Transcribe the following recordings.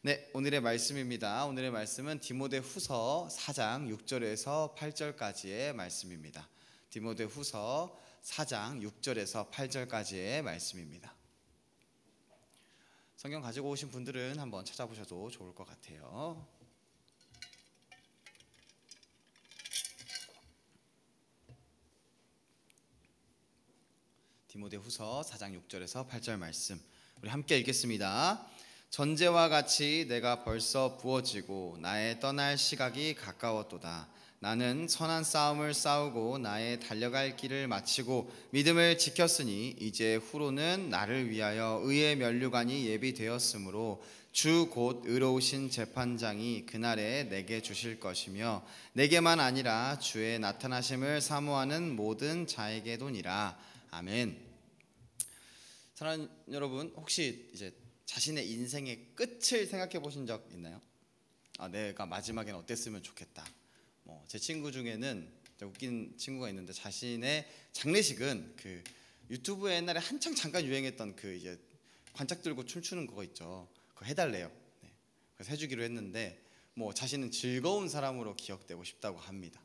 네, 오늘의 말씀입니다. 오늘의 말씀은 디모데후서 4장 6절에서 8절까지의 말씀입니다. 디모데후서 4장 6절에서 8절까지의 말씀입니다. 성경 가지고 오신 분들은 한번 찾아보셔도 좋을 것 같아요. 디모데후서 4장 6절에서 8절 말씀 우리 함께 읽겠습니다. 전제와 같이 내가 벌써 부어지고 나의 떠날 시각이 가까웠도다. 나는 선한 싸움을 싸우고 나의 달려갈 길을 마치고 믿음을 지켰으니 이제 후로는 나를 위하여 의의 면류관이 예비되었으므로 주 곧 의로우신 재판장이 그날에 내게 주실 것이며 내게만 아니라 주의 나타나심을 사모하는 모든 자에게도니라. 아멘. 사랑하는 여러분, 혹시 이제 자신의 인생의 끝을 생각해 보신 적 있나요? 내가 마지막엔 어땠으면 좋겠다. 제 친구 중에는 웃긴 친구가 있는데 자신의 장례식은 그 유튜브에 옛날에 한창 잠깐 유행했던 그 이제 관짝 들고 춤추는 그거 있죠. 그거 해달래요. 네. 그래서 해주기로 했는데 자신은 즐거운 사람으로 기억되고 싶다고 합니다.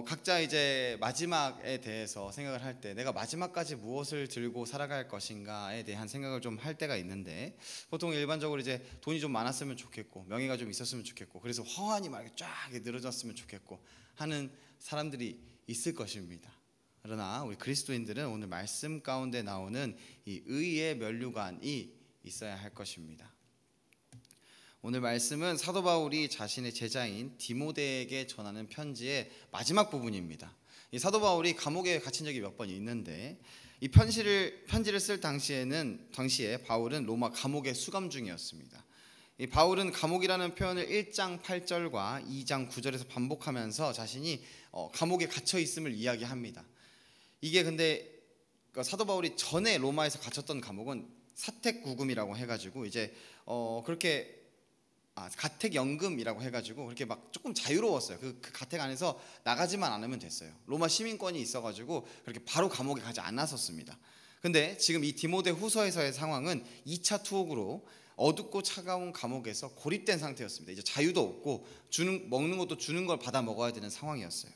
각자 이제 마지막에 대해서 생각을 할 때 내가 마지막까지 무엇을 들고 살아갈 것인가에 대한 생각을 좀 할 때가 있는데 보통 일반적으로 이제 돈이 좀 많았으면 좋겠고 명예가 좀 있었으면 좋겠고 그래서 화환이 막 쫙 늘어졌으면 좋겠고 하는 사람들이 있을 것입니다. 그러나 우리 그리스도인들은 오늘 말씀 가운데 나오는 이 의의 면류관이 있어야 할 것입니다. 오늘 말씀은 사도 바울이 자신의 제자인 디모데에게 전하는 편지의 마지막 부분입니다. 이 사도 바울이 감옥에 갇힌 적이 몇 번 있는데 이 편지를 쓸 당시에 바울은 로마 감옥에 수감 중이었습니다. 이 바울은 감옥이라는 표현을 1장 8절과 2장 9절에서 반복하면서 자신이 감옥에 갇혀 있음을 이야기합니다. 이게 근데 사도 바울이 전에 로마에서 갇혔던 감옥은 사택구금이라고 해가지고 이제 그렇게 가택연금이라고 해가지고 그렇게 막 조금 자유로웠어요. 그 가택 안에서 나가지만 않으면 됐어요. 로마 시민권이 있어가지고 그렇게 바로 감옥에 가지 않았었습니다. 근데 지금 이 디모데 후서에서의 상황은 2차 투옥으로 어둡고 차가운 감옥에서 고립된 상태였습니다. 이제 자유도 없고 먹는 것도 주는 걸 받아 먹어야 되는 상황이었어요.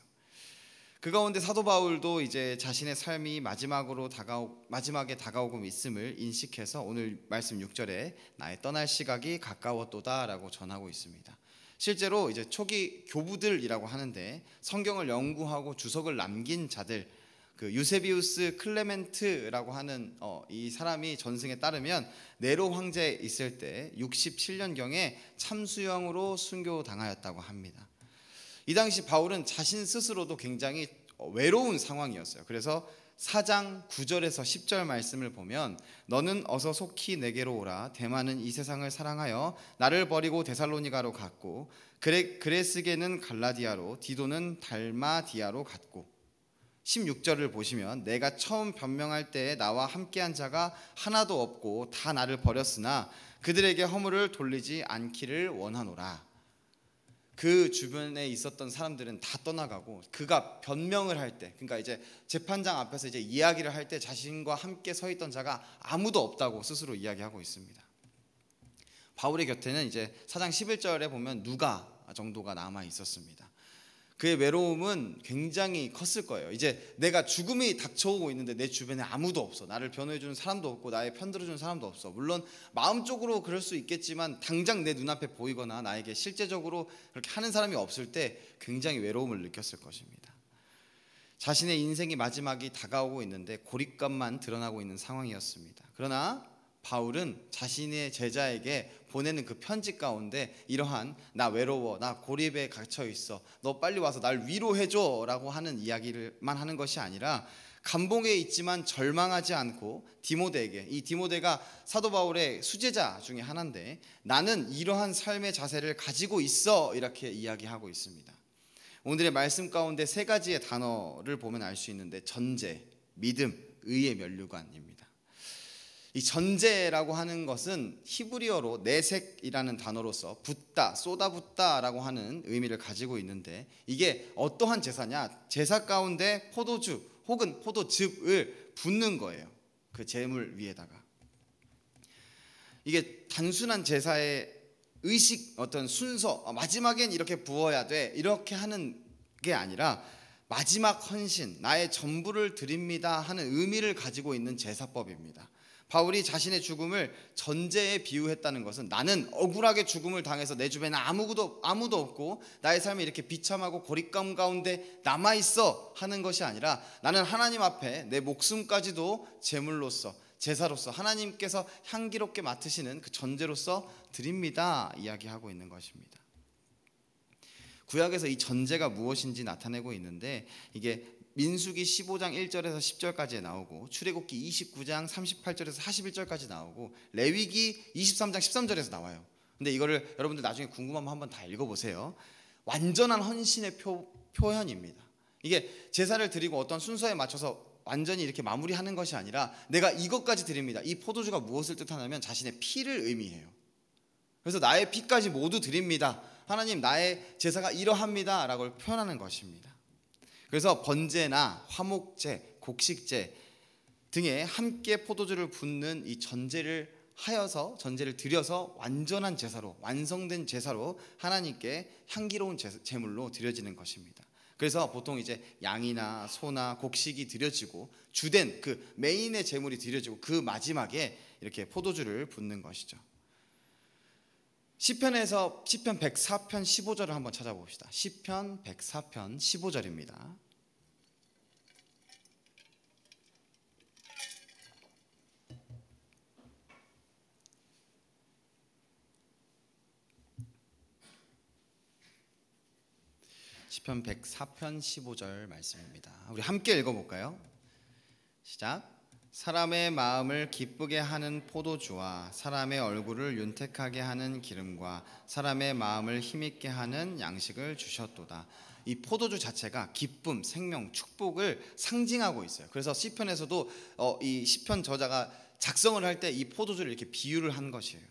그 가운데 사도 바울도 이제 자신의 삶이 마지막에 다가오고 있음을 인식해서 오늘 말씀 6절에 나의 떠날 시각이 가까웠도다라고 전하고 있습니다. 실제로 이제 초기 교부들이라고 하는데 성경을 연구하고 주석을 남긴 자들, 그 유세비우스 클레멘트라고 하는 이 사람이 전승에 따르면 네로 황제 있을 때 67년경에 참수형으로 순교당하였다고 합니다. 이 당시 바울은 자신 스스로도 굉장히 외로운 상황이었어요. 그래서 4장 9절에서 10절 말씀을 보면 너는 어서 속히 내게로 오라. 데마는 이 세상을 사랑하여 나를 버리고 데살로니가로 갔고 그레스게는 갈라디아로 디도는 달마디아로 갔고 16절을 보시면 내가 처음 변명할 때에 나와 함께한 자가 하나도 없고 다 나를 버렸으나 그들에게 허물을 돌리지 않기를 원하노라. 그 주변에 있었던 사람들은 다 떠나가고 그가 변명을 할 때, 그러니까 이제 재판장 앞에서 이제 이야기를 할 때 자신과 함께 서 있던 자가 아무도 없다고 스스로 이야기하고 있습니다. 바울의 곁에는 이제 4장 11절에 보면 누가 정도가 남아 있었습니다. 그의 외로움은 굉장히 컸을 거예요. 이제 내가 죽음이 닥쳐오고 있는데 내 주변에 아무도 없어. 나를 변호해주는 사람도 없고 나의 편 들어주는 사람도 없어. 물론 마음적으로 그럴 수 있겠지만 당장 내 눈앞에 보이거나 나에게 실제적으로 그렇게 하는 사람이 없을 때 굉장히 외로움을 느꼈을 것입니다. 자신의 인생이 마지막이 다가오고 있는데 고립감만 드러나고 있는 상황이었습니다. 그러나 바울은 자신의 제자에게 보내는 그 편지 가운데 이러한 나 외로워, 나 고립에 갇혀 있어, 너 빨리 와서 날 위로해줘 라고 하는 이야기를만 하는 것이 아니라 감봉에 있지만 절망하지 않고 디모데에게, 이 디모데가 사도 바울의 수제자 중에 하나인데 나는 이러한 삶의 자세를 가지고 있어 이렇게 이야기하고 있습니다. 오늘의 말씀 가운데 세 가지의 단어를 보면 알 수 있는데 전제, 믿음, 의의 면류관입니다. 이 전제라고 하는 것은 히브리어로 내색이라는 단어로서 붓다, 쏟아붓다라고 하는 의미를 가지고 있는데 이게 어떠한 제사냐? 제사 가운데 포도주 혹은 포도즙을 붓는 거예요. 그 제물 위에다가. 이게 단순한 제사의 의식, 어떤 순서, 마지막엔 이렇게 부어야 돼, 이렇게 하는 게 아니라 마지막 헌신, 나의 전부를 드립니다 하는 의미를 가지고 있는 제사법입니다. 바울이 자신의 죽음을 전제에 비유했다는 것은 나는 억울하게 죽음을 당해서 내 주변에 아무도 없고 나의 삶이 이렇게 비참하고 고립감 가운데 남아있어 하는 것이 아니라 나는 하나님 앞에 내 목숨까지도 제물로서, 제사로서 하나님께서 향기롭게 맡으시는 그 전제로서 드립니다 이야기하고 있는 것입니다. 구약에서 이 전제가 무엇인지 나타내고 있는데, 이게 민수기 15장 1절에서 10절까지 나오고, 출애굽기 29장 38절에서 41절까지 나오고, 레위기 23장 13절에서 나와요. 근데 이거를 여러분들 나중에 궁금하면 한번 다 읽어보세요. 완전한 헌신의 표현입니다. 이게 제사를 드리고 어떤 순서에 맞춰서 완전히 이렇게 마무리하는 것이 아니라 내가 이것까지 드립니다. 이 포도주가 무엇을 뜻하냐면 자신의 피를 의미해요. 그래서 나의 피까지 모두 드립니다. 하나님, 나의 제사가 이러합니다 라고 표현하는 것입니다. 그래서 번제나 화목제, 곡식제 등에 함께 포도주를 붓는 이 전제를 드려서 완전한 제사로, 완성된 제사로 하나님께 향기로운 제물로 드려지는 것입니다. 그래서 보통 이제 양이나 소나 곡식이 드려지고 주된 그 메인의 제물이 드려지고 그 마지막에 이렇게 포도주를 붓는 것이죠. 시편에서 시편 104편 15절을 한번 찾아봅시다. 시편 104편 15절입니다. 시편 104편 15절 말씀입니다. 우리 함께 읽어볼까요? 시작. 사람의 마음을 기쁘게 하는 포도주와 사람의 얼굴을 윤택하게 하는 기름과 사람의 마음을 힘있게 하는 양식을 주셨도다. 이 포도주 자체가 기쁨, 생명, 축복을 상징하고 있어요. 그래서 시편에서도 이 시편 저자가 작성을 할 때 이 포도주를 이렇게 비유를 한 것이에요.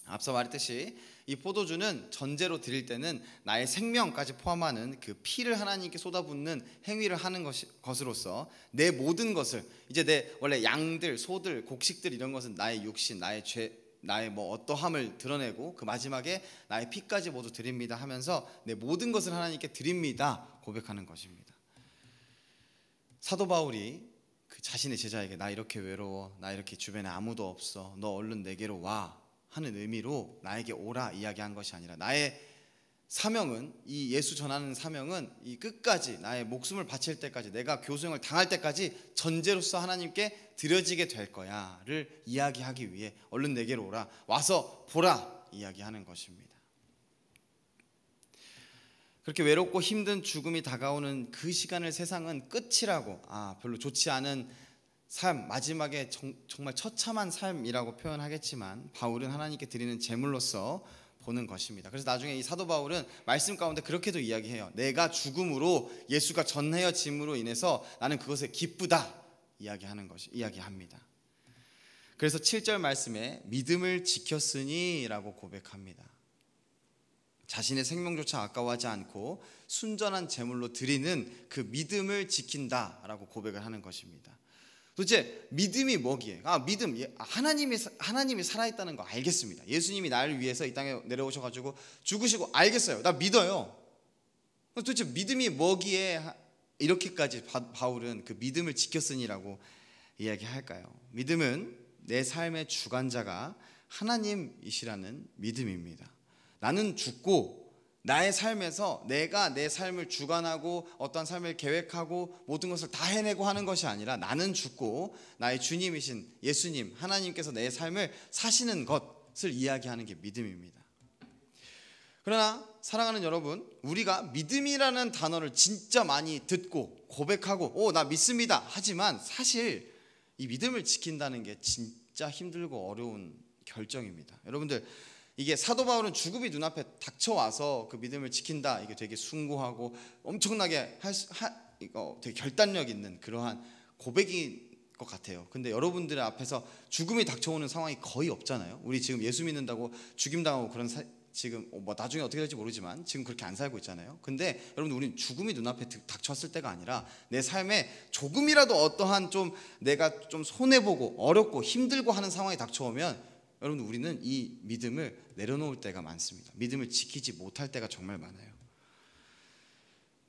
앞서 말했듯이 이 포도주는 전제로 드릴 때는 나의 생명까지 포함하는 그 피를 하나님께 쏟아붓는 행위를 하는 것으로서 내 모든 것을, 이제 내 원래 양들, 소들, 곡식들 이런 것은 나의 육신, 나의 죄, 나의 뭐 어떠함을 드러내고 그 마지막에 나의 피까지 모두 드립니다 하면서 내 모든 것을 하나님께 드립니다 고백하는 것입니다. 사도 바울이 그 자신의 제자에게 나 이렇게 외로워, 나 이렇게 주변에 아무도 없어, 너 얼른 내게로 와 하는 의미로 나에게 오라 이야기한 것이 아니라, 나의 사명은, 이 예수 전하는 사명은 이 끝까지 나의 목숨을 바칠 때까지, 내가 교수형을 당할 때까지 전제로서 하나님께 드려지게 될 거야를 이야기하기 위해 얼른 내게로 오라, 와서 보라 이야기하는 것입니다. 그렇게 외롭고 힘든 죽음이 다가오는 그 시간을 세상은 끝이라고, 별로 좋지 않은 삶, 마지막에 정말 처참한 삶이라고 표현하겠지만 바울은 하나님께 드리는 제물로서 보는 것입니다. 그래서 나중에 이 사도 바울은 말씀 가운데 그렇게도 이야기해요. 내가 죽음으로 예수가 전해짐으로 인해서 나는 그것에 기쁘다 이야기합니다. 그래서 7절 말씀에 믿음을 지켰으니 라고 고백합니다. 자신의 생명조차 아까워하지 않고 순전한 제물로 드리는 그 믿음을 지킨다라고 고백을 하는 것입니다. 도대체 믿음이 뭐기에? 믿음, 하나님이 살아있다는 거 알겠습니다. 예수님이 나를 위해서 이 땅에 내려오셔가지고 죽으시고 알겠어요. 나 믿어요. 도대체 믿음이 뭐기에 이렇게까지 바울은 그 믿음을 지켰으니라고 이야기할까요? 믿음은 내 삶의 주관자가 하나님이시라는 믿음입니다. 나는 죽고 나의 삶에서 내가 내 삶을 주관하고 어떤 삶을 계획하고 모든 것을 다 해내고 하는 것이 아니라, 나는 죽고 나의 주님이신 예수님 하나님께서 내 삶을 사시는 것을 이야기하는 게 믿음입니다. 그러나 사랑하는 여러분, 우리가 믿음이라는 단어를 진짜 많이 듣고 고백하고 나 믿습니다 하지만 사실 이 믿음을 지킨다는 게 진짜 힘들고 어려운 결정입니다. 여러분들, 이게 사도 바울은 죽음이 눈앞에 닥쳐와서 그 믿음을 지킨다, 이게 되게 숭고하고 엄청나게 되게 결단력 있는 그러한 고백인 것 같아요. 근데 여러분들 앞에서 죽음이 닥쳐오는 상황이 거의 없잖아요. 우리 지금 예수 믿는다고 죽임당하고 그런 지금 뭐 나중에 어떻게 될지 모르지만 지금 그렇게 안 살고 있잖아요. 근데 여러분, 우리는 죽음이 눈앞에 닥쳤을 때가 아니라 내 삶에 조금이라도 어떠한 좀 내가 좀 손해보고 어렵고 힘들고 하는 상황이 닥쳐오면 여러분, 우리는 이 믿음을 내려놓을 때가 많습니다. 믿음을 지키지 못할 때가 정말 많아요.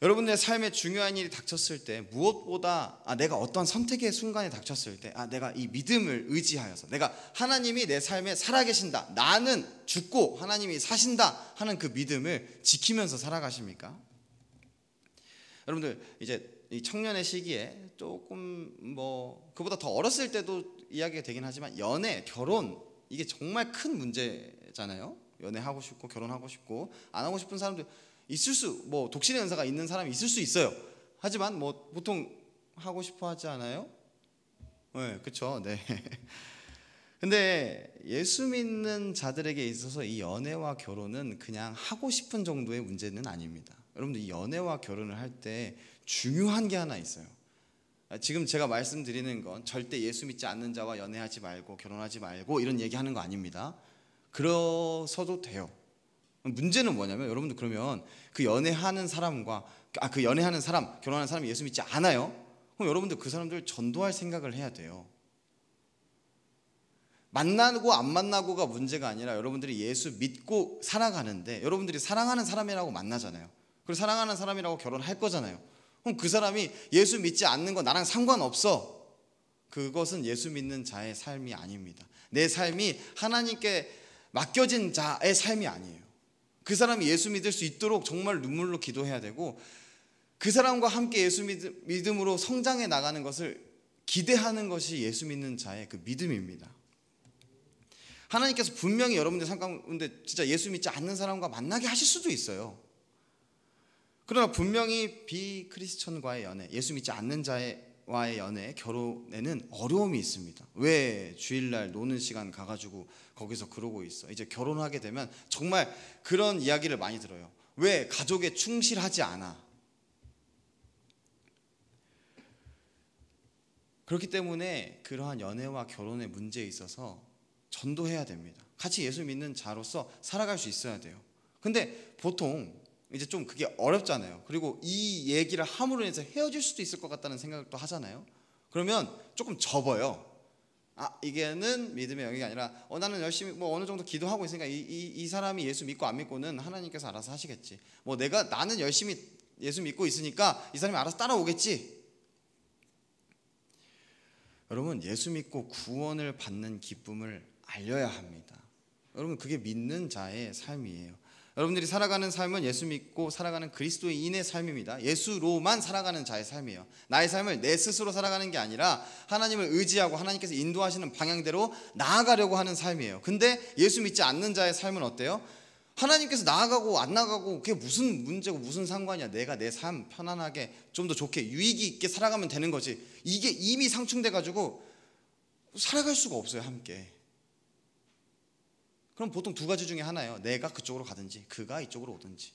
여러분의 삶에 중요한 일이 닥쳤을 때 무엇보다 내가 어떠한 선택의 순간에 닥쳤을 때 내가 이 믿음을 의지하여서 내가 하나님이 내 삶에 살아계신다, 나는 죽고 하나님이 사신다 하는 그 믿음을 지키면서 살아가십니까? 여러분들 이제 이 청년의 시기에 조금 그보다 더 어렸을 때도 이야기가 되긴 하지만 연애, 결혼 이게 정말 큰 문제잖아요. 연애하고 싶고 결혼하고 싶고 안 하고 싶은 사람들 있을 수, 독신의 은사가 있는 사람이 있을 수 있어요. 하지만 보통 하고 싶어 하지 않아요? 네, 그렇죠. 네. 근데 예수 믿는 자들에게 있어서 이 연애와 결혼은 그냥 하고 싶은 정도의 문제는 아닙니다. 여러분들 이 연애와 결혼을 할 때 중요한 게 하나 있어요. 지금 제가 말씀드리는 건 절대 예수 믿지 않는 자와 연애하지 말고 결혼하지 말고 이런 얘기하는 거 아닙니다. 그러서도 돼요. 문제는 뭐냐면 여러분들 그러면 그 연애하는 사람, 결혼하는 사람이 예수 믿지 않아요? 그럼 여러분들 그 사람들 전도할 생각을 해야 돼요. 만나고 안 만나고가 문제가 아니라 여러분들이 예수 믿고 살아가는데 여러분들이 사랑하는 사람이라고 만나잖아요. 그리고 사랑하는 사람이라고 결혼할 거잖아요. 그럼 그 사람이 예수 믿지 않는 거 나랑 상관없어. 그것은 예수 믿는 자의 삶이 아닙니다. 내 삶이 하나님께 맡겨진 자의 삶이 아니에요. 그 사람이 예수 믿을 수 있도록 정말 눈물로 기도해야 되고 그 사람과 함께 예수 믿음으로 성장해 나가는 것을 기대하는 것이 예수 믿는 자의 그 믿음입니다. 하나님께서 분명히 여러분들 삶 가운데 진짜 예수 믿지 않는 사람과 만나게 하실 수도 있어요. 그러나 분명히 비크리스천과의 연애, 예수 믿지 않는 자와의 연애, 결혼에는 어려움이 있습니다. 왜 주일날 노는 시간 가가지고 거기서 그러고 있어? 이제 결혼하게 되면 정말 그런 이야기를 많이 들어요. 왜 가족에 충실하지 않아? 그렇기 때문에 그러한 연애와 결혼의 문제에 있어서 전도해야 됩니다. 같이 예수 믿는 자로서 살아갈 수 있어야 돼요. 근데 보통 이제 좀 그게 어렵잖아요. 그리고 이 얘기를 함으로 인해서 헤어질 수도 있을 것 같다는 생각도 하잖아요. 그러면 조금 접어요. 이게는 믿음의 영역이 아니라 나는 열심히 어느 정도 기도하고 있으니까 이 사람이 예수 믿고 안 믿고는 하나님께서 알아서 하시겠지. 나는 열심히 예수 믿고 있으니까 이 사람이 알아서 따라오겠지. 여러분, 예수 믿고 구원을 받는 기쁨을 알려야 합니다. 여러분, 그게 믿는 자의 삶이에요. 여러분들이 살아가는 삶은 예수 믿고 살아가는 그리스도인의 삶입니다. 예수로만 살아가는 자의 삶이에요. 나의 삶을 내 스스로 살아가는 게 아니라 하나님을 의지하고 하나님께서 인도하시는 방향대로 나아가려고 하는 삶이에요. 근데 예수 믿지 않는 자의 삶은 어때요? 하나님께서 나아가고 안 나아가고 그게 무슨 문제고 무슨 상관이야. 내가 내 삶 편안하게 좀 더 좋게 유익이 있게 살아가면 되는 거지. 이게 이미 상충돼가지고 살아갈 수가 없어요, 함께. 그럼 보통 두 가지 중에 하나예요. 내가 그쪽으로 가든지 그가 이쪽으로 오든지.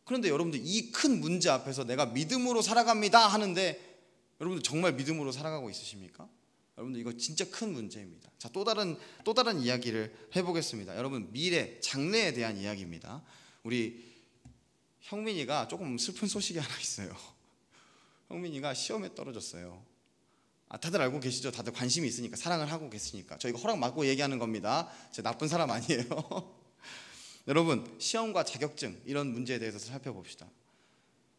그런데 여러분들 이 큰 문제 앞에서 내가 믿음으로 살아갑니다 하는데 여러분들 정말 믿음으로 살아가고 있으십니까? 여러분들 이거 진짜 큰 문제입니다. 자, 또 다른 이야기를 해보겠습니다. 여러분, 미래, 장래에 대한 이야기입니다. 우리 형민이가 조금 슬픈 소식이 하나 있어요. 형민이가 시험에 떨어졌어요. 다들 알고 계시죠? 다들 관심이 있으니까, 사랑을 하고 계시니까. 저희가 허락 받고 얘기하는 겁니다. 제가 나쁜 사람 아니에요. 여러분, 시험과 자격증 이런 문제에 대해서 살펴봅시다.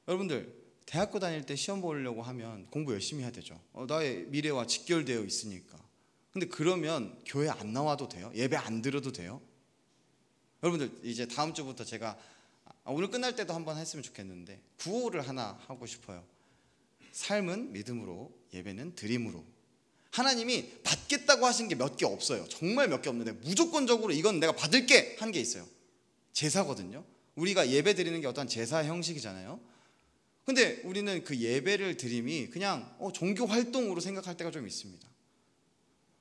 여러분들 대학교 다닐 때 시험 보려고 하면 공부 열심히 해야 되죠. 나의 미래와 직결되어 있으니까. 근데 그러면 교회 안 나와도 돼요? 예배 안 드려도 돼요? 여러분들 이제 다음 주부터 제가 오늘 끝날 때도 한번 했으면 좋겠는데 구호를 하나 하고 싶어요. 삶은 믿음으로, 예배는 드림으로. 하나님이 받겠다고 하신 게 몇 개 없어요. 정말 몇 개 없는데 무조건적으로 이건 내가 받을게 한 게 있어요. 제사거든요. 우리가 예배 드리는 게 어떤 제사 형식이잖아요. 근데 우리는 그 예배를 드림이 그냥 종교 활동으로 생각할 때가 좀 있습니다.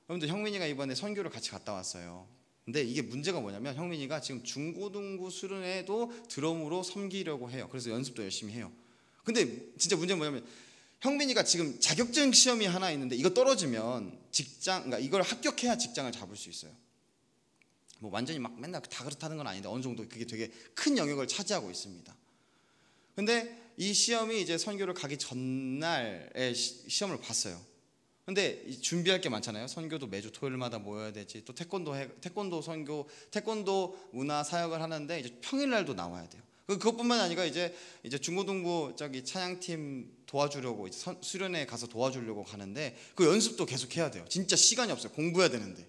여러분들, 형민이가 이번에 선교를 같이 갔다 왔어요. 근데 이게 문제가 뭐냐면 형민이가 지금 중고등부 수련회도 드럼으로 섬기려고 해요. 그래서 연습도 열심히 해요. 근데 진짜 문제는 뭐냐면 형민이가 지금 자격증 시험이 하나 있는데 이거 떨어지면 그러니까 이걸 합격해야 직장을 잡을 수 있어요. 완전히 막 맨날 다 그렇다는 건 아닌데 어느 정도 그게 되게 큰 영역을 차지하고 있습니다. 근데 이 시험이 이제 선교를 가기 전날에 시험을 봤어요. 근데 준비할 게 많잖아요. 선교도 매주 토요일마다 모여야 되지. 또 태권도 선교, 태권도 문화 사역을 하는데 이제 평일날도 나와야 돼요. 그것뿐만 아니라 이제 중고등부 저기 찬양팀 도와주려고 이제 수련회 가서 도와주려고 가는데 그 연습도 계속 해야 돼요. 진짜 시간이 없어요. 공부해야 되는데.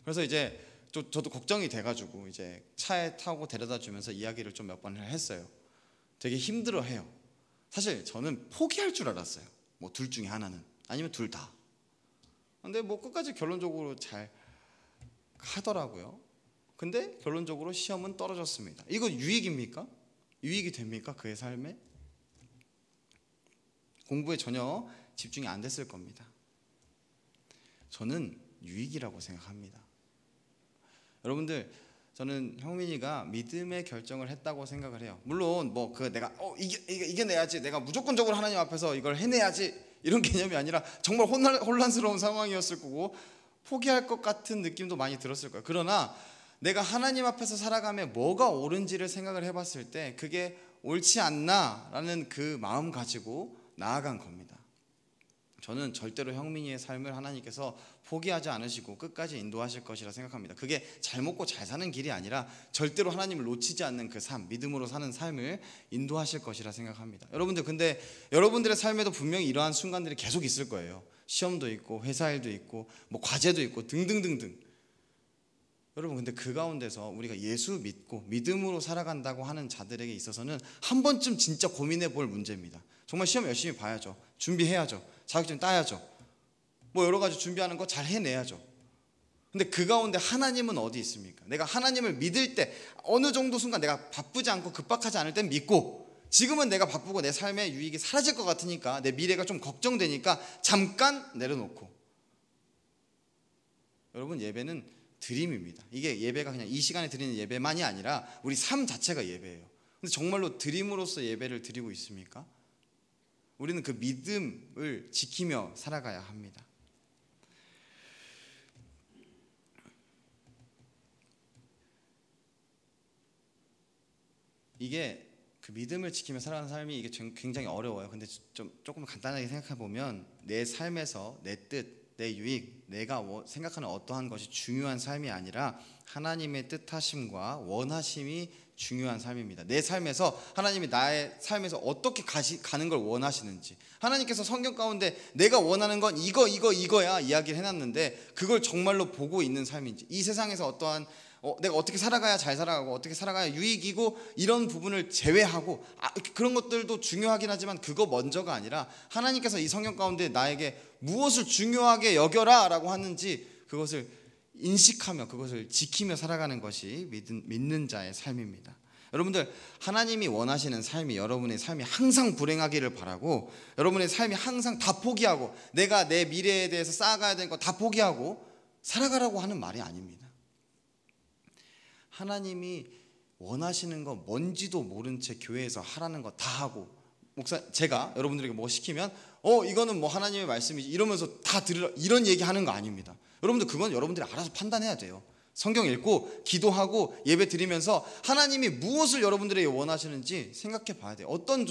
그래서 이제 저도 걱정이 돼가지고 이제 차에 타고 데려다 주면서 이야기를 좀 몇 번을 했어요. 되게 힘들어해요. 사실 저는 포기할 줄 알았어요. 뭐 둘 중에 하나는 아니면 둘 다. 근데 뭐 끝까지 결론적으로 잘 하더라고요. 근데 결론적으로 시험은 떨어졌습니다. 이거 유익입니까? 유익이 됩니까? 그의 삶에? 공부에 전혀 집중이 안 됐을 겁니다. 저는 유익이라고 생각합니다. 여러분들, 저는 형민이가 믿음의 결정을 했다고 생각을 해요. 물론 뭐 내가 이겨내야지, 내가 무조건적으로 하나님 앞에서 이걸 해내야지 이런 개념이 아니라 정말 혼란스러운 상황이었을 거고 포기할 것 같은 느낌도 많이 들었을 거예요. 그러나 내가 하나님 앞에서 살아가며 뭐가 옳은지를 생각을 해봤을 때 그게 옳지 않나라는 그 마음 가지고 나아간 겁니다. 저는 절대로 형민이의 삶을 하나님께서 포기하지 않으시고 끝까지 인도하실 것이라 생각합니다. 그게 잘 먹고 잘 사는 길이 아니라 절대로 하나님을 놓치지 않는 그 삶, 믿음으로 사는 삶을 인도하실 것이라 생각합니다. 여러분들, 근데 여러분들의 삶에도 분명히 이러한 순간들이 계속 있을 거예요. 시험도 있고 회사 일도 있고 뭐 과제도 있고 등등등등. 여러분, 근데 그 가운데서 우리가 예수 믿고 믿음으로 살아간다고 하는 자들에게 있어서는 한 번쯤 진짜 고민해 볼 문제입니다. 정말 시험 열심히 봐야죠. 준비해야죠. 자격증 따야죠. 뭐 여러 가지 준비하는 거 잘 해내야죠. 근데 그 가운데 하나님은 어디 있습니까? 내가 하나님을 믿을 때 어느 정도 순간 내가 바쁘지 않고 급박하지 않을 땐 믿고, 지금은 내가 바쁘고 내 삶의 유익이 사라질 것 같으니까, 내 미래가 좀 걱정되니까 잠깐 내려놓고. 여러분, 예배는 드림입니다. 이게 예배가 그냥 이 시간에 드리는 예배만이 아니라 우리 삶 자체가 예배예요. 근데 정말로 드림으로서 예배를 드리고 있습니까? 우리는 그 믿음을 지키며 살아가야 합니다. 이게 그 믿음을 지키며 살아가는 삶이 이게 굉장히 어려워요. 근데 조금 간단하게 생각해 보면 내 삶에서 내 뜻, 내 유익, 내가 생각하는 어떠한 것이 중요한 삶이 아니라 하나님의 뜻하심과 원하심이 중요한 삶입니다. 내 삶에서 하나님이 나의 삶에서 어떻게 가는 걸 원하시는지, 하나님께서 성경 가운데 내가 원하는 건 이거야 이야기를 해놨는데 그걸 정말로 보고 있는 삶인지, 이 세상에서 어떠한 내가 어떻게 살아가야 잘 살아가고 어떻게 살아가야 유익이고 이런 부분을 제외하고 그런 것들도 중요하긴 하지만 그거 먼저가 아니라 하나님께서 이 성경 가운데 나에게 무엇을 중요하게 여겨라 라고 하는지 그것을 인식하며 그것을 지키며 살아가는 것이 믿는 자의 삶입니다. 여러분들, 하나님이 원하시는 삶이 여러분의 삶이 항상 불행하기를 바라고, 여러분의 삶이 항상 다 포기하고 내가 내 미래에 대해서 쌓아가야 되는 거 다 포기하고 살아가라고 하는 말이 아닙니다. 하나님이 원하시는 거 뭔지도 모른 채 교회에서 하라는 거 다 하고, 제가 여러분들에게 뭐 시키면 이거는 뭐 하나님의 말씀이지 이러면서 다 들으라 이런 얘기하는 거 아닙니다. 여러분들, 그건 여러분들이 알아서 판단해야 돼요. 성경 읽고 기도하고 예배 드리면서 하나님이 무엇을 여러분들에게 원하시는지 생각해 봐야 돼요. 어떤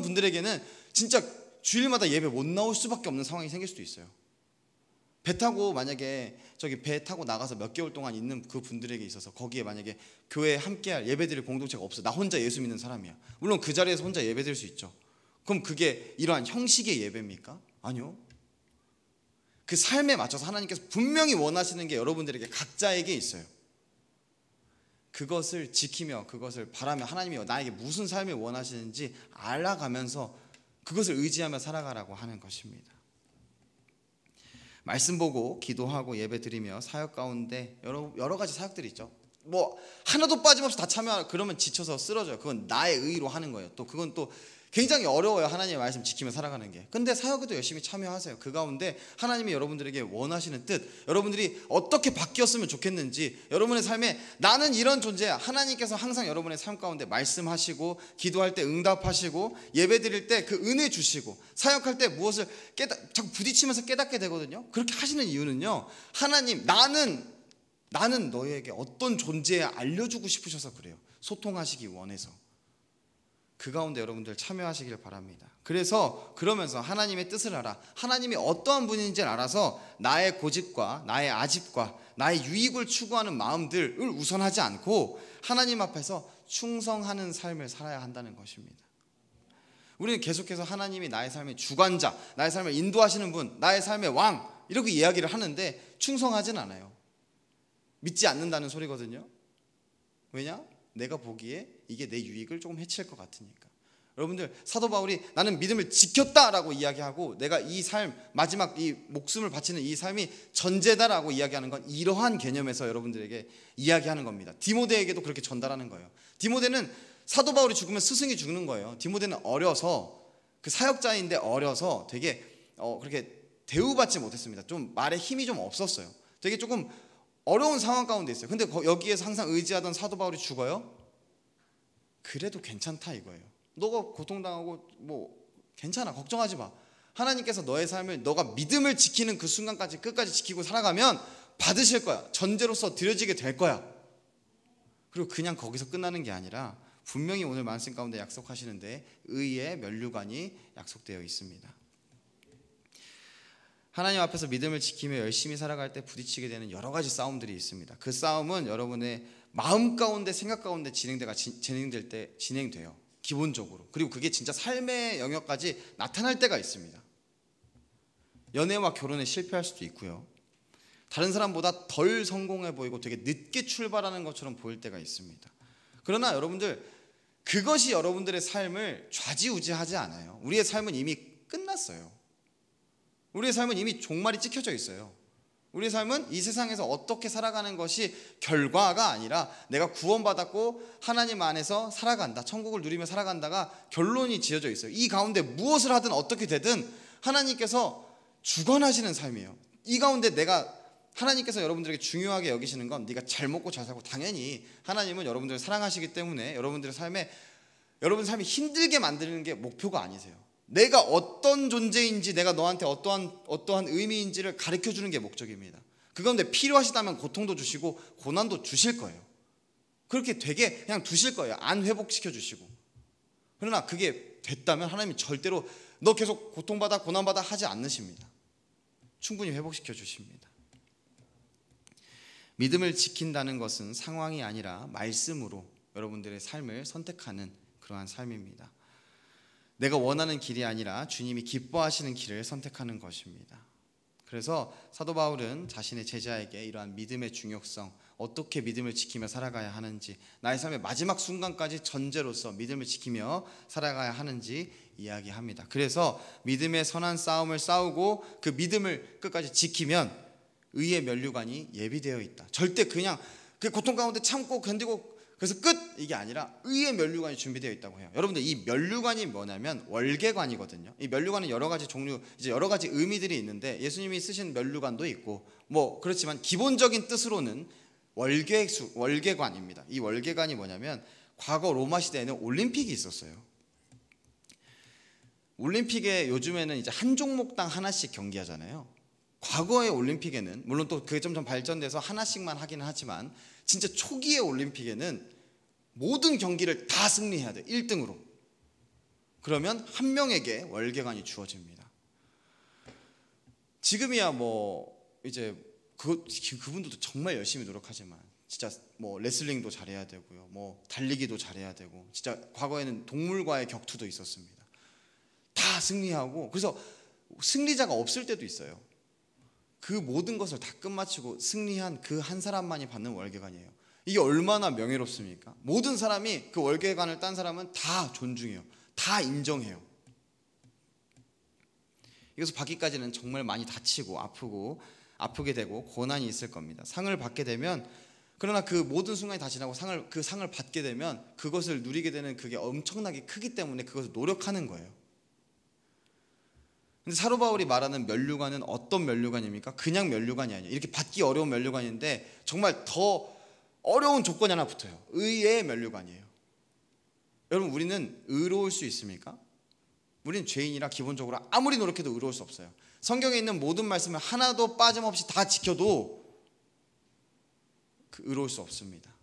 분들에게는 진짜 주일마다 예배 못 나올 수밖에 없는 상황이 생길 수도 있어요. 배 타고 만약에 배 타고 나가서 몇 개월 동안 있는 그 분들에게 있어서 거기에 만약에 교회에 함께할 예배드릴 공동체가 없어. 나 혼자 예수 믿는 사람이야. 물론 그 자리에서 혼자 예배드릴 수 있죠. 그럼 그게 이러한 형식의 예배입니까? 아니요. 그 삶에 맞춰서 하나님께서 분명히 원하시는 게 여러분들에게 각자에게 있어요. 그것을 지키며 그것을 바라며 하나님이 나에게 무슨 삶을 원하시는지 알아가면서 그것을 의지하며 살아가라고 하는 것입니다. 말씀 보고 기도하고 예배 드리며 사역 가운데 여러 가지 사역들이 있죠. 뭐 하나도 빠짐없이 다 참여하라 그러면 지쳐서 쓰러져요. 그건 나의 의로 하는 거예요. 또 그건 또 굉장히 어려워요. 하나님의 말씀 지키며 살아가는 게. 근데 사역에도 열심히 참여하세요. 그 가운데 하나님이 여러분들에게 원하시는 뜻, 여러분들이 어떻게 바뀌었으면 좋겠는지, 여러분의 삶에 나는 이런 존재야, 하나님께서 항상 여러분의 삶 가운데 말씀하시고, 기도할 때 응답하시고, 예배 드릴 때 그 은혜 주시고, 사역할 때 무엇을 자꾸 부딪히면서 깨닫게 되거든요. 그렇게 하시는 이유는요, 하나님 나는 너희에게 어떤 존재에 알려주고 싶으셔서 그래요. 소통하시기 원해서. 그 가운데 여러분들 참여하시길 바랍니다. 그래서 그러면서 하나님의 뜻을 알아, 하나님이 어떠한 분인지를 알아서 나의 고집과 나의 아집과 나의 유익을 추구하는 마음들을 우선하지 않고 하나님 앞에서 충성하는 삶을 살아야 한다는 것입니다. 우리는 계속해서 하나님이 나의 삶의 주관자, 나의 삶을 인도하시는 분, 나의 삶의 왕 이렇게 이야기를 하는데 충성하진 않아요. 믿지 않는다는 소리거든요. 왜냐? 내가 보기에 이게 내 유익을 조금 해칠 것 같으니까. 여러분들, 사도 바울이 나는 믿음을 지켰다라고 이야기하고 내가 이 삶, 마지막 이 목숨을 바치는 이 삶이 전제다라고 이야기하는 건 이러한 개념에서 여러분들에게 이야기하는 겁니다. 디모데에게도 그렇게 전달하는 거예요. 디모데는 사도 바울이 죽으면 스승이 죽는 거예요. 디모데는 어려서, 그 사역자인데 어려서 되게 그렇게 대우받지 못했습니다. 좀 말에 힘이 좀 없었어요. 되게 조금 어려운 상황 가운데 있어요. 근데 여기에서 항상 의지하던 사도 바울이 죽어요. 그래도 괜찮다 이거예요. 너가 고통당하고 뭐 괜찮아, 걱정하지 마. 하나님께서 너의 삶을, 너가 믿음을 지키는 그 순간까지 끝까지 지키고 살아가면 받으실 거야. 전제로서 드려지게 될 거야. 그리고 그냥 거기서 끝나는 게 아니라 분명히 오늘 말씀 가운데 약속하시는데 의의 면류관이 약속되어 있습니다. 하나님 앞에서 믿음을 지키며 열심히 살아갈 때 부딪히게 되는 여러 가지 싸움들이 있습니다. 그 싸움은 여러분의 마음 가운데, 생각 가운데 진행돼요. 기본적으로. 그리고 그게 진짜 삶의 영역까지 나타날 때가 있습니다. 연애와 결혼에 실패할 수도 있고요. 다른 사람보다 덜 성공해 보이고 되게 늦게 출발하는 것처럼 보일 때가 있습니다. 그러나 여러분들, 그것이 여러분들의 삶을 좌지우지하지 않아요. 우리의 삶은 이미 끝났어요. 우리의 삶은 이미 종말이 찍혀져 있어요. 우리의 삶은 이 세상에서 어떻게 살아가는 것이 결과가 아니라 내가 구원받았고 하나님 안에서 살아간다, 천국을 누리며 살아간다가 결론이 지어져 있어요. 이 가운데 무엇을 하든 어떻게 되든 하나님께서 주관하시는 삶이에요. 이 가운데 하나님께서 여러분들에게 중요하게 여기시는 건 네가 잘 먹고 잘 살고, 당연히 하나님은 여러분들을 사랑하시기 때문에 여러분들의 여러분 삶이 힘들게 만드는 게 목표가 아니세요. 내가 어떤 존재인지, 내가 너한테 어떠한 의미인지를 가르쳐주는 게 목적입니다. 그 가운데 필요하시다면 고통도 주시고 고난도 주실 거예요. 그렇게 되게 그냥 두실 거예요. 안 회복시켜 주시고. 그러나 그게 됐다면 하나님이 절대로 너 계속 고통받아 고난받아 하지 않으십니다. 충분히 회복시켜 주십니다. 믿음을 지킨다는 것은 상황이 아니라 말씀으로 여러분들의 삶을 선택하는 그러한 삶입니다. 내가 원하는 길이 아니라 주님이 기뻐하시는 길을 선택하는 것입니다. 그래서 사도 바울은 자신의 제자에게 이러한 믿음의 중요성, 어떻게 믿음을 지키며 살아가야 하는지, 나의 삶의 마지막 순간까지 전제로서 믿음을 지키며 살아가야 하는지 이야기합니다. 그래서 믿음의 선한 싸움을 싸우고 그 믿음을 끝까지 지키면 의의 면류관이 예비되어 있다. 절대 그냥 그 고통 가운데 참고 견디고 그래서 끝! 이게 아니라 의의 면류관이 준비되어 있다고 해요. 여러분들, 이 면류관이 뭐냐면 월계관이거든요. 이 면류관은 여러 가지 종류, 이제 여러 가지 의미들이 있는데 예수님이 쓰신 면류관도 있고 뭐 그렇지만 기본적인 뜻으로는 월계관입니다. 이 월계관이 뭐냐면 과거 로마 시대에는 올림픽이 있었어요. 올림픽에 요즘에는 이제 한 종목당 하나씩 경기하잖아요. 과거의 올림픽에는 물론 또 그게 점점 발전돼서 하나씩만 하기는 하지만 진짜 초기의 올림픽에는 모든 경기를 다 승리해야 돼. 1등으로. 그러면 한 명에게 월계관이 주어집니다. 지금이야 뭐 이제 그분들도 정말 열심히 노력하지만 진짜 뭐 레슬링도 잘해야 되고요. 뭐 달리기도 잘해야 되고, 진짜 과거에는 동물과의 격투도 있었습니다. 다 승리하고, 그래서 승리자가 없을 때도 있어요. 그 모든 것을 다 끝마치고 승리한 그 한 사람만이 받는 월계관이에요. 이게 얼마나 명예롭습니까? 모든 사람이 그 월계관을 딴 사람은 다 존중해요. 다 인정해요. 이것을 받기까지는 정말 많이 다치고 아프게 되고 고난이 있을 겁니다. 상을 받게 되면, 그러나 그 모든 순간이 다 지나고 그 상을 받게 되면 그것을 누리게 되는 그게 엄청나게 크기 때문에 그것을 노력하는 거예요. 근데 사도 바울이 말하는 면류관은 어떤 면류관입니까? 그냥 면류관이 아니에요. 이렇게 받기 어려운 면류관인데 정말 더 어려운 조건이 하나 붙어요. 의의 면류관이에요. 여러분, 우리는 의로울 수 있습니까? 우리는 죄인이라 기본적으로 아무리 노력해도 의로울 수 없어요. 성경에 있는 모든 말씀을 하나도 빠짐없이 다 지켜도 의로울 수 없습니다.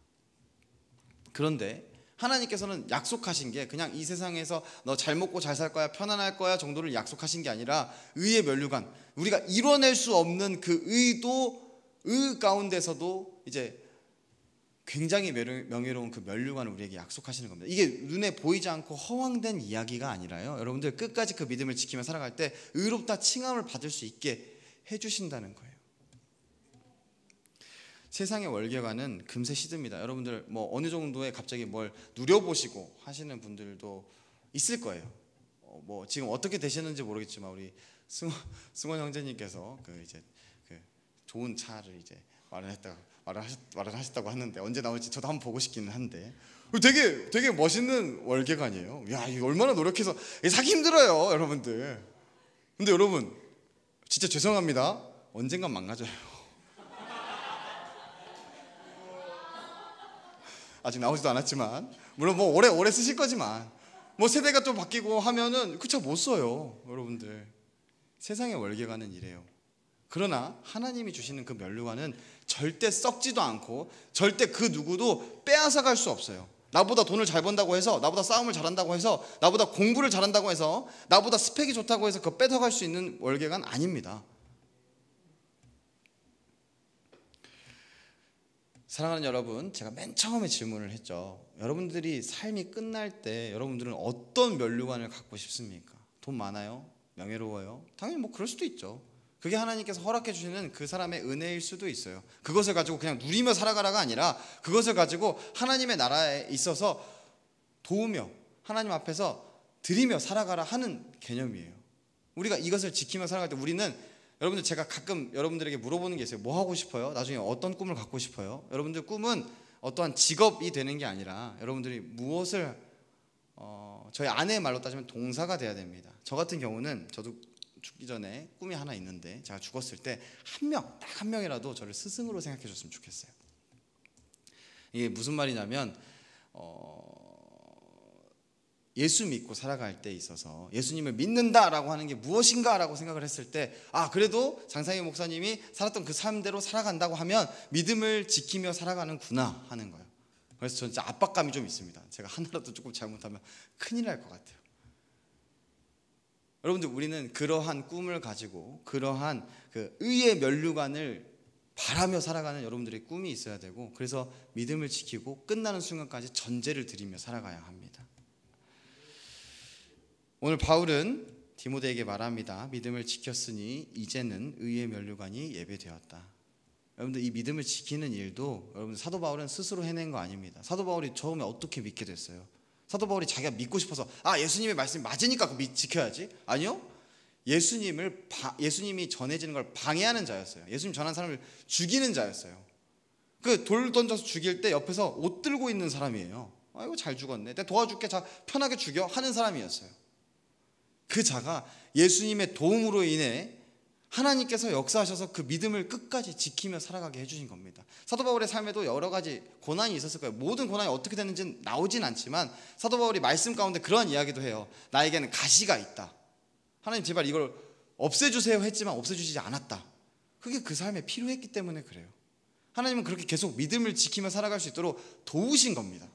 그런데 하나님께서는 약속하신 게 그냥 이 세상에서 너 잘 먹고 잘 살 거야, 편안할 거야 정도를 약속하신 게 아니라 의의 면류관, 우리가 이뤄낼 수 없는 그 의 가운데서도 이제 굉장히 명예로운 그 면류관을 우리에게 약속하시는 겁니다. 이게 눈에 보이지 않고 허황된 이야기가 아니라요, 여러분들 끝까지 그 믿음을 지키며 살아갈 때 의롭다 칭함을 받을 수 있게 해주신다는 거예요. 세상의 월계관은 금세 시듭니다. 여러분들 뭐 어느 정도의 갑자기 뭘 누려보시고 하시는 분들도 있을 거예요. 뭐 지금 어떻게 되셨는지 모르겠지만 우리 승원 형제님께서 그 이제 그 좋은 차를 이제 말을 하셨다고 하는데 언제 나올지 저도 한번 보고 싶기는 한데 되게 멋있는 월계관이에요. 야, 이거 얼마나 노력해서 사기 힘들어요, 여러분들. 근데 여러분 진짜 죄송합니다. 언젠간 망가져요. 아직 나오지도 않았지만 물론 뭐 오래 쓰실 거지만 뭐 세대가 좀 바뀌고 하면은 그 차 못 써요, 여러분들. 세상의 월계관은 이래요. 그러나 하나님이 주시는 그 면류관은 절대 썩지도 않고 절대 그 누구도 빼앗아 갈 수 없어요. 나보다 돈을 잘 번다고 해서, 나보다 싸움을 잘한다고 해서, 나보다 공부를 잘한다고 해서, 나보다 스펙이 좋다고 해서 그거 뺏어갈 수 있는 월계관 아닙니다. 사랑하는 여러분, 제가 맨 처음에 질문을 했죠. 여러분들이 삶이 끝날 때 여러분들은 어떤 면류관을 갖고 싶습니까? 돈 많아요? 명예로워요? 당연히 뭐 그럴 수도 있죠. 그게 하나님께서 허락해 주시는 그 사람의 은혜일 수도 있어요. 그것을 가지고 그냥 누리며 살아가라가 아니라 그것을 가지고 하나님의 나라에 있어서 도우며 하나님 앞에서 드리며 살아가라 하는 개념이에요. 우리가 이것을 지키며 살아갈 때 우리는, 여러분들 제가 가끔 여러분들에게 물어보는 게 있어요. 뭐 하고 싶어요? 나중에 어떤 꿈을 갖고 싶어요? 여러분들 꿈은 어떠한 직업이 되는 게 아니라 여러분들이 무엇을 저희 아내의 말로 따지면 동사가 돼야 됩니다. 저 같은 경우는 저도 죽기 전에 꿈이 하나 있는데 제가 죽었을 때 딱 한 명이라도 저를 스승으로 생각해 줬으면 좋겠어요. 이게 무슨 말이냐면 예수 믿고 살아갈 때 있어서 예수님을 믿는다라고 하는 게 무엇인가라고 생각을 했을 때, 그래도 장상희 목사님이 살았던 그 삶대로 살아간다고 하면 믿음을 지키며 살아가는구나 하는 거예요. 그래서 저는 진짜 압박감이 좀 있습니다. 제가 하나라도 조금 잘못하면 큰일 날 것 같아요. 여러분들, 우리는 그러한 꿈을 가지고 그러한 그 의의 면류관을 바라며 살아가는 여러분들의 꿈이 있어야 되고, 그래서 믿음을 지키고 끝나는 순간까지 전제를 드리며 살아가야 합니다. 오늘 바울은 디모데에게 말합니다. 믿음을 지켰으니 이제는 의의 면류관이 예배되었다. 여러분들, 이 믿음을 지키는 일도 여러분 사도 바울은 스스로 해낸 거 아닙니다. 사도 바울이 처음에 어떻게 믿게 됐어요? 사도 바울이 자기가 믿고 싶어서 예수님의 말씀이 맞으니까 지켜야지? 아니요. 예수님이 전해지는 걸 방해하는 자였어요. 예수님 전한 사람을 죽이는 자였어요. 그 돌 던져서 죽일 때 옆에서 옷 들고 있는 사람이에요. 아이고 잘 죽었네, 내가 도와줄게, 자 편하게 죽여 하는 사람이었어요. 그 자가 예수님의 도움으로 인해 하나님께서 역사하셔서 그 믿음을 끝까지 지키며 살아가게 해주신 겁니다. 사도 바울의 삶에도 여러 가지 고난이 있었을 거예요. 모든 고난이 어떻게 됐는지는 나오진 않지만 사도 바울이 말씀 가운데 그러한 이야기도 해요. 나에게는 가시가 있다. 하나님 제발 이걸 없애주세요 했지만 없애주시지 않았다. 그게 그 삶에 필요했기 때문에 그래요. 하나님은 그렇게 계속 믿음을 지키며 살아갈 수 있도록 도우신 겁니다.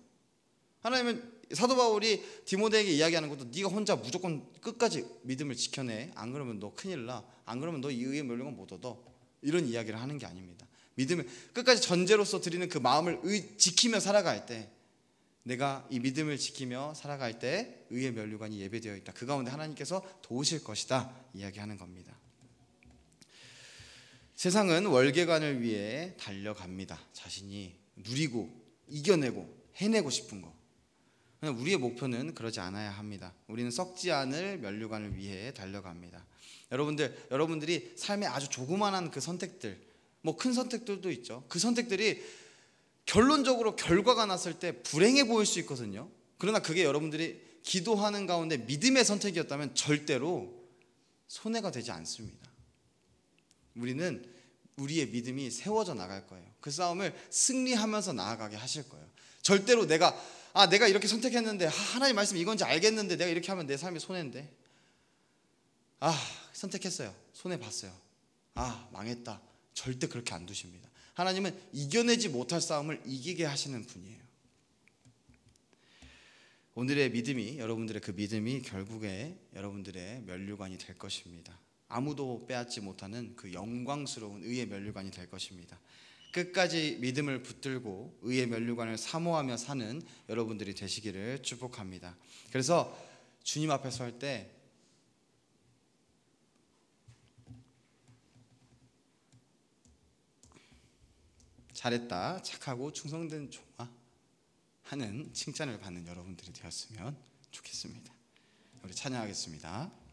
하나님은 사도 바울이 디모데에게 이야기하는 것도 네가 혼자 무조건 끝까지 믿음을 지켜내, 안 그러면 너 큰일 나, 안 그러면 너 이 의의 면류관 못 얻어, 이런 이야기를 하는 게 아닙니다. 믿음을 끝까지 전제로서 드리는 그 마음을 지키며 살아갈 때, 내가 이 믿음을 지키며 살아갈 때 의의 면류관이 예배되어 있다, 그 가운데 하나님께서 도우실 것이다 이야기하는 겁니다. 세상은 월계관을 위해 달려갑니다. 자신이 누리고 이겨내고 해내고 싶은 거. 우리의 목표는 그러지 않아야 합니다. 우리는 썩지 않을 면류관을 위해 달려갑니다. 여러분들이 삶의 아주 조그만한 그 선택들, 뭐 큰 선택들도 있죠. 그 선택들이 결론적으로 결과가 났을 때 불행해 보일 수 있거든요. 그러나 그게 여러분들이 기도하는 가운데 믿음의 선택이었다면 절대로 손해가 되지 않습니다. 우리는 우리의 믿음이 세워져 나갈 거예요. 그 싸움을 승리하면서 나아가게 하실 거예요. 절대로 내가 이렇게 선택했는데 하나님 말씀 이건지 알겠는데 내가 이렇게 하면 내 삶이 손해인데, 선택했어요, 손해봤어요, 망했다, 절대 그렇게 안 두십니다. 하나님은 이겨내지 못할 싸움을 이기게 하시는 분이에요. 오늘의 믿음이, 여러분들의 그 믿음이 결국에 여러분들의 면류관이 될 것입니다. 아무도 빼앗지 못하는 그 영광스러운 의의 면류관이 될 것입니다. 끝까지 믿음을 붙들고 의의 면류관을 사모하며 사는 여러분들이 되시기를 축복합니다. 그래서 주님 앞에 설 때 잘했다, 착하고 충성된 종아 하는 칭찬을 받는 여러분들이 되었으면 좋겠습니다. 우리 찬양하겠습니다.